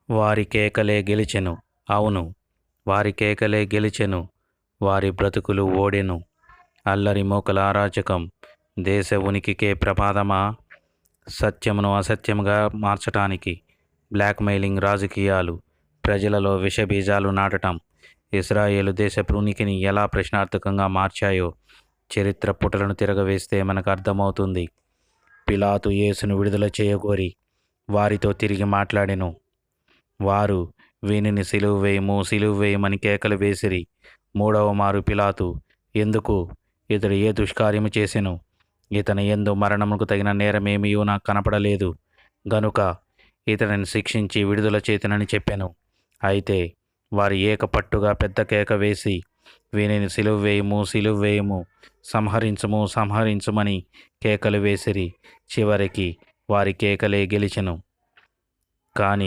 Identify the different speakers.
Speaker 1: వారి కేకలే గెలిచెను. అవును, వారి కేకలే గెలిచెను. వారి బ్రతుకులు ఓడెను. అల్లరి మూకల అరాచకం దేశ ఉనికికే ప్రమాదమా? సత్యమును అసత్యముగా మార్చటానికి బ్లాక్మెయిలింగ్ రాజకీయాలు, ప్రజలలో విషబీజాలు నాటటం ఇజ్రాయేలు దేశపు ఉనికిని ఎలా ప్రశ్నార్థకంగా మార్చాయో చరిత్ర పుటలను తిరగవేస్తే మనకు అర్థమవుతుంది. పిలాతు యేసును విడుదల చేయగోరి వారితో తిరిగి మాట్లాడెను. వారు వీనిని సిలువ వేయము, సిలువ వేయమని కేకలు వేసిరి. మూడవ మారు పిలాతు, ఎందుకు? ఇతడు ఏ దుష్కార్యము చేసెను? ఇతని యందు మరణముకు తగిన నేరమేమియూ నాకు కనపడలేదు గనుక ఇతడిని శిక్షించి విడుదల చేతునని చెప్పెను. అయితే వారు ఏకపట్టుగా పెద్ద కేక వేసి, వీనిని సిలువ వేయము, సిలువ వేయము, సంహరించుము, సంహరించుమని కేకలు వేసిరి. చివరికి వారి కేకలే గెలిచెను. కానీ